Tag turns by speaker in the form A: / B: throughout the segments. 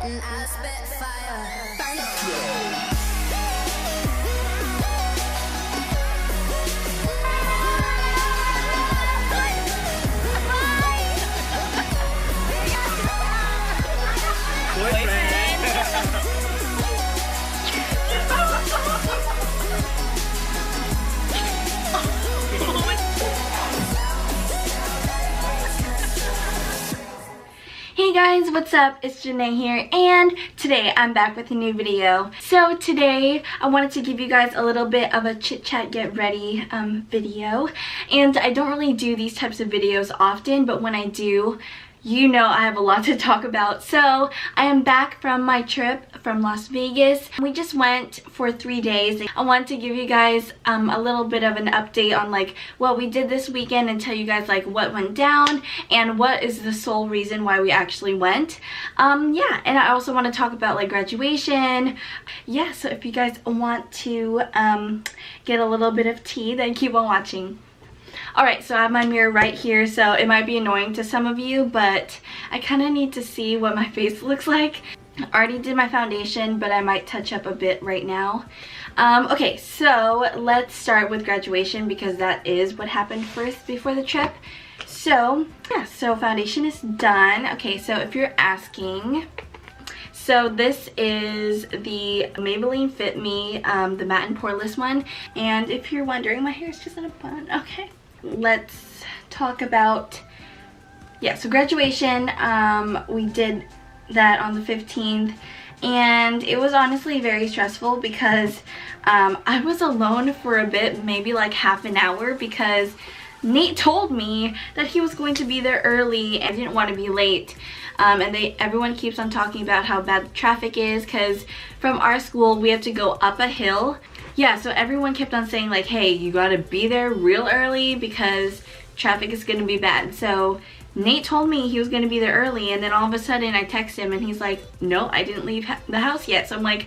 A: I spit fire. Burn it.
B: Hey guys, what's up? It's Janae here, and today I'm back with a new video. So today I wanted to give you guys a little bit of a chit chat get ready video, and I don't really do these types of videos often, but when I do, you know I have a lot to talk about. So I am back from my trip from Las Vegas. We just went for 3 days. I wanted to give you guys a little bit of an update on like what we did this weekend and tell you guys like what went down and what is the sole reason why we actually went. Yeah, and I also want to talk about like graduation. Yeah, so if you guys want to get a little bit of tea, then keep on watching. Alright, so I have my mirror right here, so it might be annoying to some of you, but I kind of need to see what my face looks like. I already did my foundation, but I might touch up a bit right now. Okay, so let's start with graduation because that is what happened first before the trip. So, yeah, so foundation is done. Okay, so if you're asking, so this is the Maybelline Fit Me, the matte and poreless one. And if you're wondering, my hair is just in a bun, okay. Let's talk about, yeah, so graduation. We did that on the 15th, and it was honestly very stressful because I was alone for a bit, maybe like half an hour, because Nate told me that he was going to be there early and I didn't want to be late. And everyone keeps on talking about how bad the traffic is because from our school we have to go up a hill. Yeah, so everyone kept on saying like, hey, you gotta be there real early because traffic is gonna be bad. So Nate told me he was gonna be there early, and then all of a sudden I text him and he's like, no, I didn't leave the house yet. So I'm like,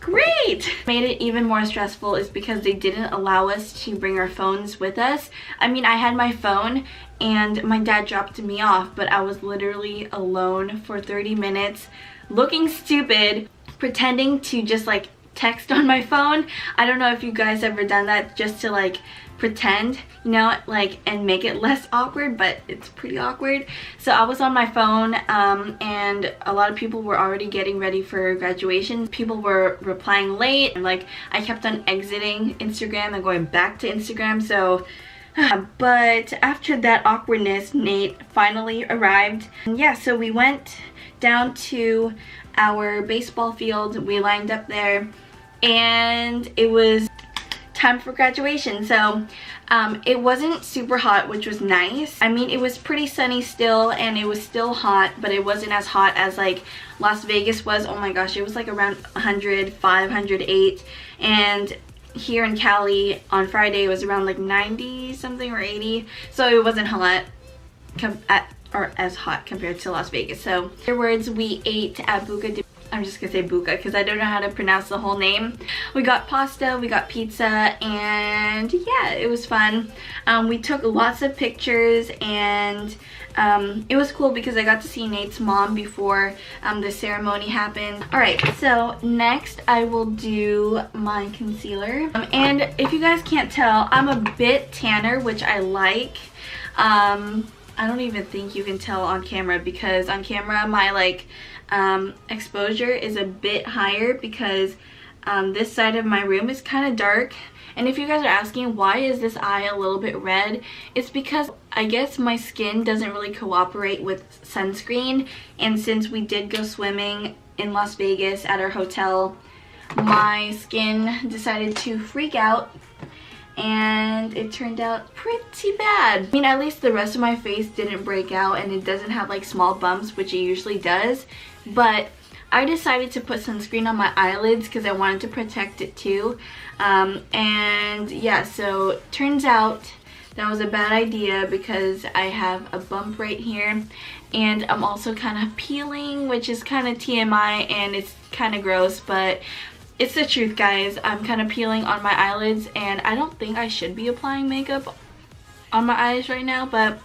B: great! Made it even more stressful is because they didn't allow us to bring our phones with us. I mean, I had my phone and my dad dropped me off, but I was literally alone for 30 minutes looking stupid, pretending to just like text on my phone. I don't know if you guys ever done that, just to like pretend, you know, like, and make it less awkward, but it's pretty awkward. So I was on my phone and a lot of people were already getting ready for graduation. People were replying late, and like I kept on exiting Instagram and going back to Instagram. So but after that awkwardness, Nate finally arrived. And yeah, so we went down to our baseball field. We lined up there and it was time for graduation. So it wasn't super hot, which was nice. I mean, it was pretty sunny still and it was still hot, but it wasn't as hot as like Las Vegas was. Oh my gosh, it was like around 105, 108, and here in Cali on Friday it was around like 90 something or 80, so it wasn't hot or as hot compared to Las Vegas. So afterwards we ate at I'm just gonna say Buca because I don't know how to pronounce the whole name. We got pasta, we got pizza, and yeah, it was fun. We took lots of pictures, and it was cool because I got to see Nate's mom before the ceremony happened. Alright, so next I will do my concealer. And if you guys can't tell, I'm a bit tanner, which I like. I don't even think you can tell on camera because on camera my like exposure is a bit higher because this side of my room is kind of dark. And if you guys are asking why is this eye a little bit red, it's because I guess my skin doesn't really cooperate with sunscreen, and since we did go swimming in Las Vegas at our hotel, my skin decided to freak out and it turned out pretty bad. I mean, at least the rest of my face didn't break out and it doesn't have like small bumps, which it usually does, but I decided to put sunscreen on my eyelids because I wanted to protect it too. And yeah, so turns out that was a bad idea because I have a bump right here, and I'm also kind of peeling, which is kind of TMI and it's kind of gross, but it's the truth, guys. I'm kind of peeling on my eyelids, and I don't think I should be applying makeup on my eyes right now, but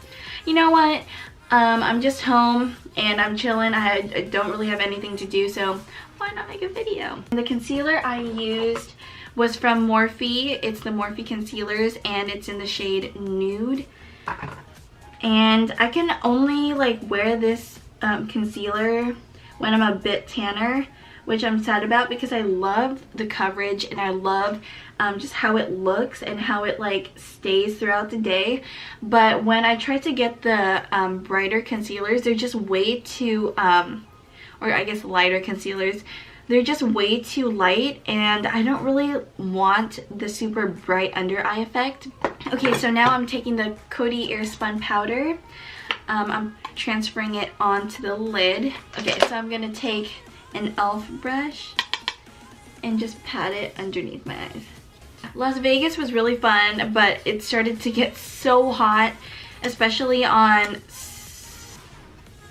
B: you know what? I'm just home and I'm chilling. I don't really have anything to do, so why not make a video? The concealer I used was from Morphe. It's the Morphe concealers and it's in the shade Nude. And I can only like wear this concealer when I'm a bit tanner, which I'm sad about because I love the coverage and I love just how it looks and how it like stays throughout the day. But when I try to get the brighter concealers, they're just way too or I guess lighter concealers, they're just way too light and I don't really want the super bright under eye effect. Okay, so now I'm taking the Coty Airspun powder. I'm transferring it onto the lid. Okay, so I'm gonna take an e.l.f. brush and just pat it underneath my eyes. Las Vegas was really fun, but it started to get so hot, especially on,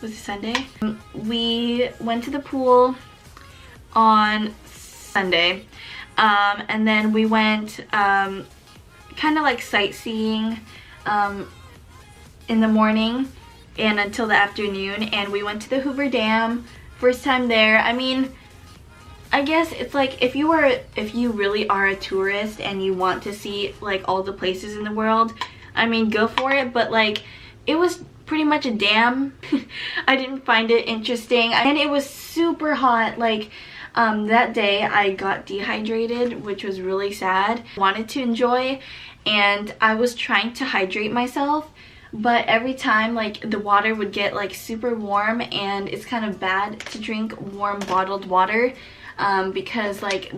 B: was it Sunday? We went to the pool on Sunday, and then we went kind of like sightseeing in the morning and until the afternoon, and we went to the Hoover Dam. First time there. I mean, I guess it's like if you really are a tourist and you want to see like all the places in the world, I mean, go for it, but like it was pretty much a dam. I didn't find it interesting and it was super hot. Like that day I got dehydrated, which was really sad. Wanted to enjoy and I was trying to hydrate myself, but every time like the water would get like super warm and it's kind of bad to drink warm bottled water because like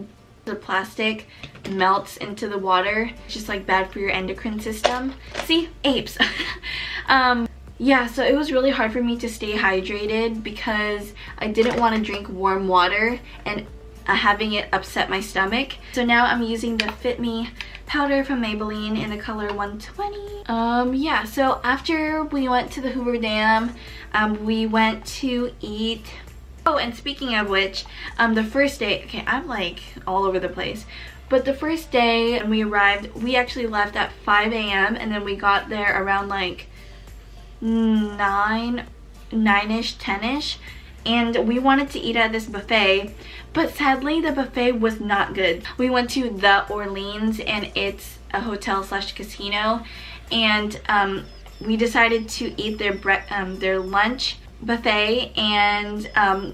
B: the plastic melts into the water. It's just like bad for your endocrine system. See? Apes. Yeah, so it was really hard for me to stay hydrated because I didn't want to drink warm water and having it upset my stomach. So now I'm using the Fit Me powder from Maybelline in the color 120. Yeah, so after we went to the Hoover Dam, we went to eat. Oh, and speaking of which, the first day, okay, I'm like all over the place, but the first day and we arrived, we actually left at 5 a.m. and then we got there around like 9-ish, 10-ish. And we wanted to eat at this buffet, but sadly the buffet was not good. We went to the Orleans and it's a hotel slash casino, and we decided to eat their lunch buffet, and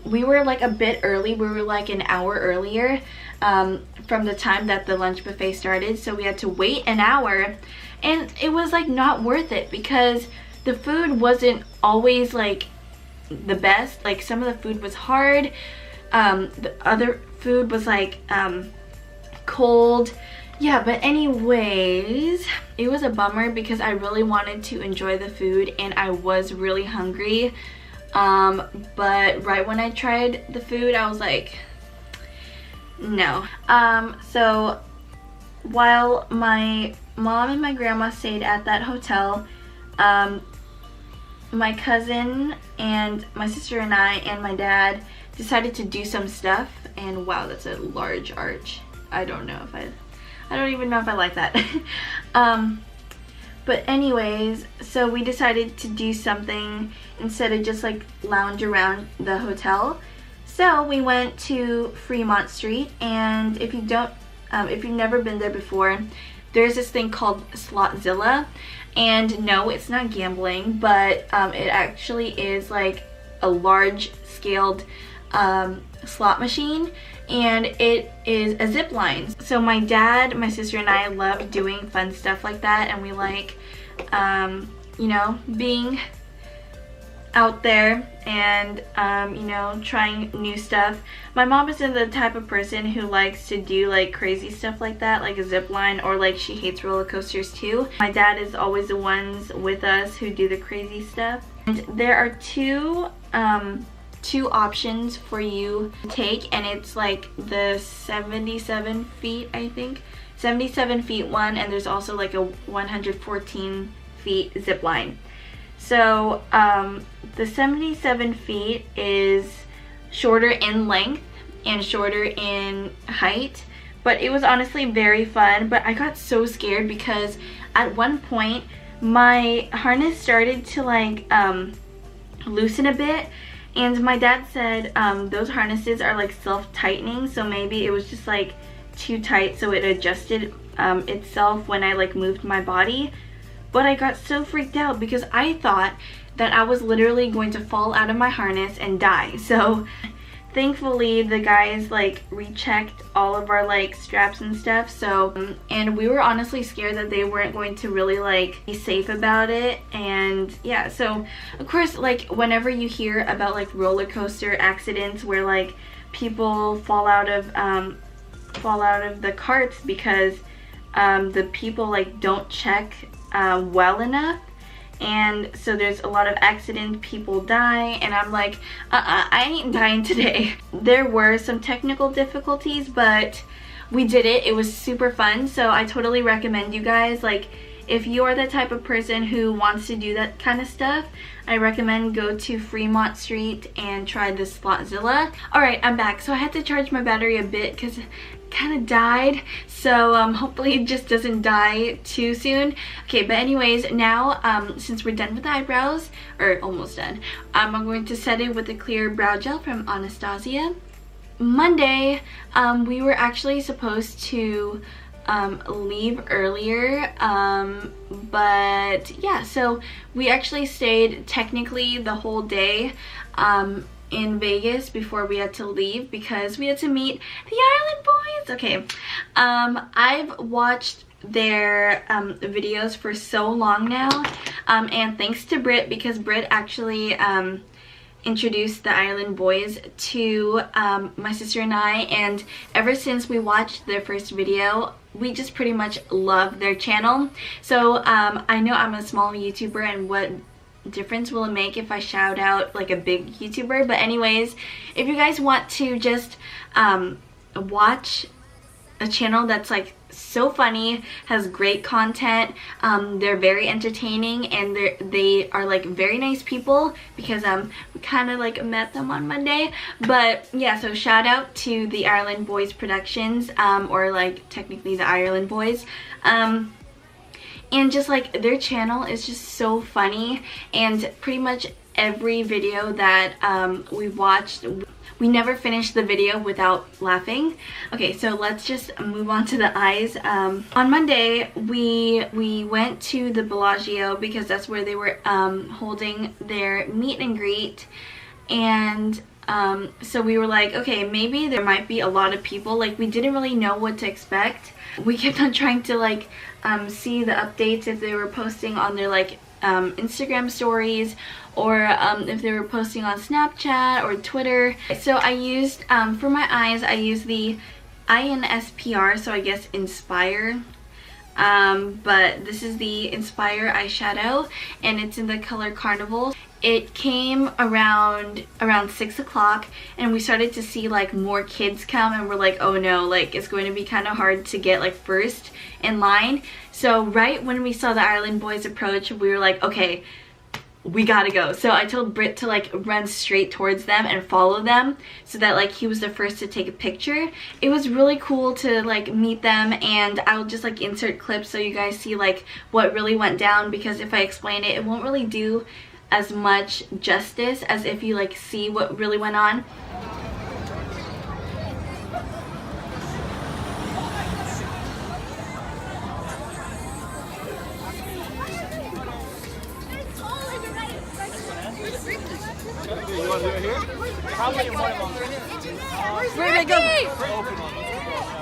B: we were like a bit early. We were like an hour earlier from the time that the lunch buffet started, so we had to wait an hour, and it was like not worth it because the food wasn't always like the best. Like some of the food was hard, the other food was like cold. Yeah, but anyways, it was a bummer because I really wanted to enjoy the food and I was really hungry, but right when I tried the food I was like, no. So while my mom and my grandma stayed at that hotel, my cousin and my sister and I and my dad decided to do some stuff, and wow, that's a large arch. I don't even know if I like that. But anyways, so we decided to do something instead of just like lounge around the hotel. So we went to Fremont Street, and if you've never been there before, there's this thing called Slotzilla. And no, it's not gambling, but it actually is like a large scaled slot machine, and it is a zip line. So my dad, my sister and I love doing fun stuff like that, and we like you know, being out there and you know, trying new stuff. My mom isn't the type of person who likes to do like crazy stuff like that, like a zip line, or like she hates roller coasters too. My dad is always the ones with us who do the crazy stuff. And there are two options for you to take, and it's like the 77 feet, I think, 77 feet one, and there's also like a 114 feet zip line. So the 77 feet is shorter in length and shorter in height, but it was honestly very fun. But I got so scared because at one point my harness started to like loosen a bit. And my dad said those harnesses are like self-tightening, so maybe it was just like too tight, so it adjusted itself when I like moved my body. But I got so freaked out because I thought that I was literally going to fall out of my harness and die. So thankfully the guys like rechecked all of our like straps and stuff. So and we were honestly scared that they weren't going to really like be safe about it. And yeah, so of course, like whenever you hear about like roller coaster accidents where like people fall out of the carts because the people like don't check well enough, and so there's a lot of accidents, people die, and I'm like, I ain't dying today. There were some technical difficulties, but we did it. It was super fun, so I totally recommend you guys, like, if you are the type of person who wants to do that kind of stuff, I recommend go to Fremont Street and try this Slotzilla. Alright, I'm back. So I had to charge my battery a bit because it kind of died. So hopefully it just doesn't die too soon. Okay, but anyways, now since we're done with the eyebrows, or almost done, I'm going to set it with the clear brow gel from Anastasia. Monday, we were actually supposed to leave earlier, but yeah, so we actually stayed technically the whole day in Vegas before we had to leave because we had to meet the Ireland boys. Okay, I've watched their videos for so long now, and thanks to Britt, because Britt actually introduced the Ireland boys to my sister and I, and ever since we watched their first video, we just pretty much love their channel. So I know I'm a small YouTuber, and what difference will it make if I shout out like a big YouTuber? But anyways, if you guys want to just watch a channel that's like so funny, has great content, they're very entertaining, and they are like very nice people, because we kind of like met them on Monday. But yeah, so shout out to the Ireland Boys Productions, or like technically the Ireland Boys, and just like their channel is just so funny, and pretty much every video that we watched, we never finished the video without laughing. Okay, so let's just move on to the eyes. On Monday, we went to the Bellagio because that's where they were holding their meet and greet. And so we were like, okay, maybe there might be a lot of people. Like, we didn't really know what to expect. We kept on trying to like see the updates if they were posting on their like Instagram stories, or if they were posting on Snapchat or Twitter. So I used, for my eyes, I used the INSPR, so I guess Inspire. But this is the Inspire eyeshadow, and it's in the color Carnival. It came around 6 o'clock, and we started to see like more kids come, and we're like, oh no, like it's going to be kind of hard to get like first in line. So right when we saw the Ireland boys approach, we were like, okay, we gotta go. So I told Britt to like run straight towards them and follow them, so that like he was the first to take a picture. It was really cool to like meet them, and I'll just like insert clips so you guys see like what really went down, because if I explain it, it won't really do as much justice as if you like see what really went on.
C: You want to do it here? Probably in one of them.
D: Where did they go?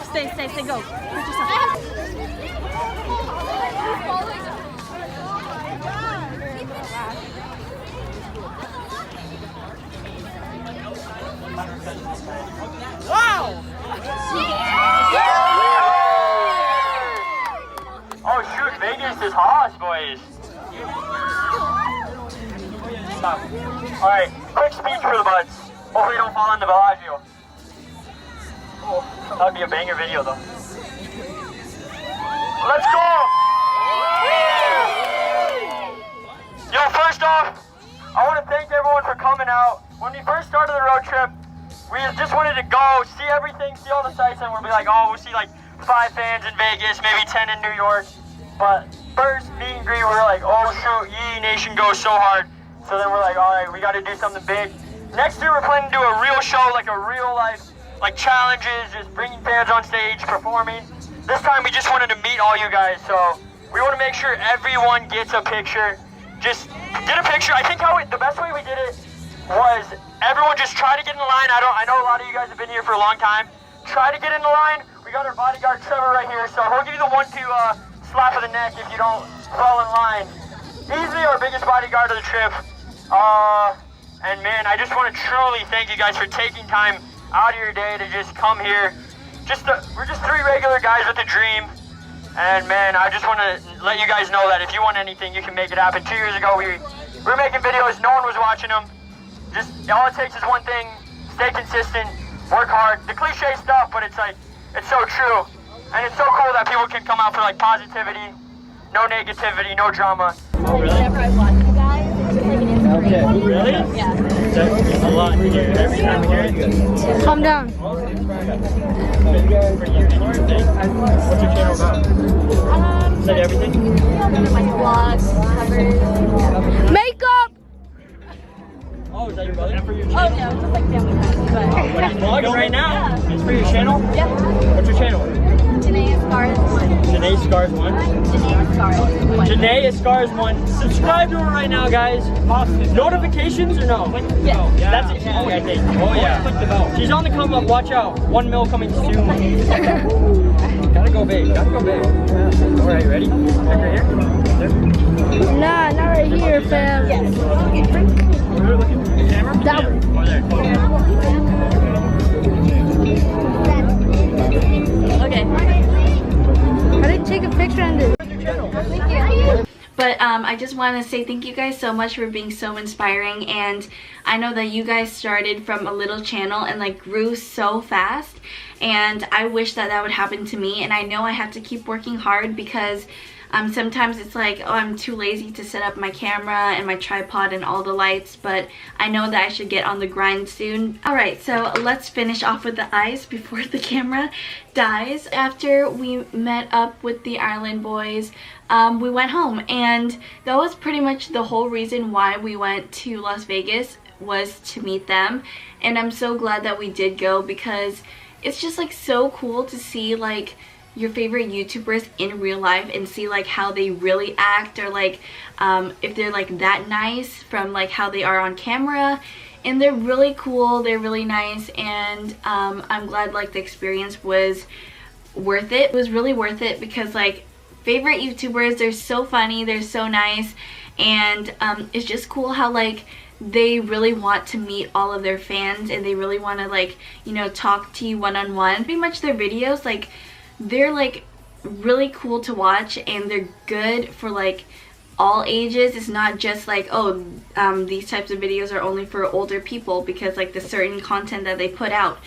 D: Stay, go. Put yourself.
C: Wow! Oh shoot, Vegas is hot, boys. Alright, quick speech for the buds. Hopefully you don't fall in the Bellagio. Oh, that would be a banger video though. Let's go! Yo, first off, I want to thank everyone for coming out. When we first started the road trip, we just wanted to go, see everything, see all the sights, and we'll be like, oh, we'll see like 5 fans in Vegas, maybe 10 in New York. But first meet and greet, we were like, oh shoot, Yee Nation goes so hard. So then we're like, all right, we got to do something big. Next year we're planning to do a real show, like a real life, like challenges, just bringing fans on stage, performing. This time we just wanted to meet all you guys, so we want to make sure everyone gets a picture. Just get a picture. I think the best way we did it was everyone just try to get in the line. I know a lot of you guys have been here for a long time. Try to get in the line. We got our bodyguard Trevor right here, so he'll give you the 1-2 slap of the neck if you don't fall in line. Easily our biggest bodyguard of the trip. And man, I just want to truly thank you guys for taking time out of your day to just come here. We're just 3 regular guys with a dream. And man, I just want to let you guys know that if you want anything, you can make it happen. 2 years ago, we were making videos, no one was watching them. Just all it takes is one thing: stay consistent, work hard. The cliche stuff, but it's like it's so true, and it's so cool that people can come out for like positivity, no negativity, no drama.
D: Oh, really? Whenever I watch you guys, it's like an inspiration.
C: Okay. Really?
D: Yeah.
C: That's a lot to hear. Every time we hear it.
D: Calm down.
C: For you and your thing, what's your channel about? Is that everything?
D: My vlogs, covers. Makeup!
C: Oh, is that your brother? For your
D: Oh,
C: channel?
D: no, just like family friends. But
C: What are you vlogging right now?
D: Yeah.
C: It's for your channel?
D: Yeah.
C: What's your channel?
D: Janae Scars 1.
C: Janae Scars 1.
D: Janae Scars 1.
C: Janae Scars 1. Subscribe to her right now, guys. Notifications or no?
D: Yeah.
C: That's it. I think. Oh yeah. Click the bell. She's on the come up. Watch out. 1 mil coming soon. Gotta go big. Gotta go big. All right, ready? Check right here.
D: Nah, not right here, fam. Yes.
C: We're looking at the camera.
D: That
C: Yeah. Over there.
D: Okay. How do you take a picture on this? Thank you.
B: But I just want to say thank you guys so much for being so inspiring, and I know that you guys started from a little channel and like grew so fast, and I wish that that would happen to me. And I know I have to keep working hard because sometimes it's like, oh, I'm too lazy to set up my camera and my tripod and all the lights, but I know that I should get on the grind soon. Alright, so let's finish off with the eyes before the camera dies. After we met up with the Ireland boys, we went home, and that was pretty much the whole reason why we went to Las Vegas, was to meet them. And I'm so glad that we did go, because it's just like so cool to see like your favorite YouTubers in real life and see like how they really act, or like if they're like that nice from like how they are on camera. And they're really cool, they're really nice, and I'm glad like the experience was worth it. It was really worth it because like favorite YouTubers, they're so funny, they're so nice, and it's just cool how like they really want to meet all of their fans, and they really want to like, you know, talk to you one-on-one. Pretty much their videos, like they're like really cool to watch, and they're good for like all ages. It's not just like, oh, these types of videos are only for older people because like the certain content that they put out,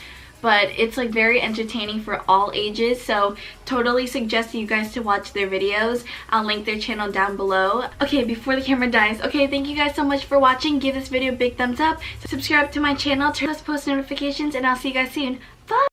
B: but it's like very entertaining for all ages. So totally suggest you guys to watch their videos. I'll link their channel down below. Okay, before the camera dies, okay, thank you guys so much for watching. Give this video a big thumbs up, subscribe to my channel, turn on post notifications, and I'll see you guys soon. Bye.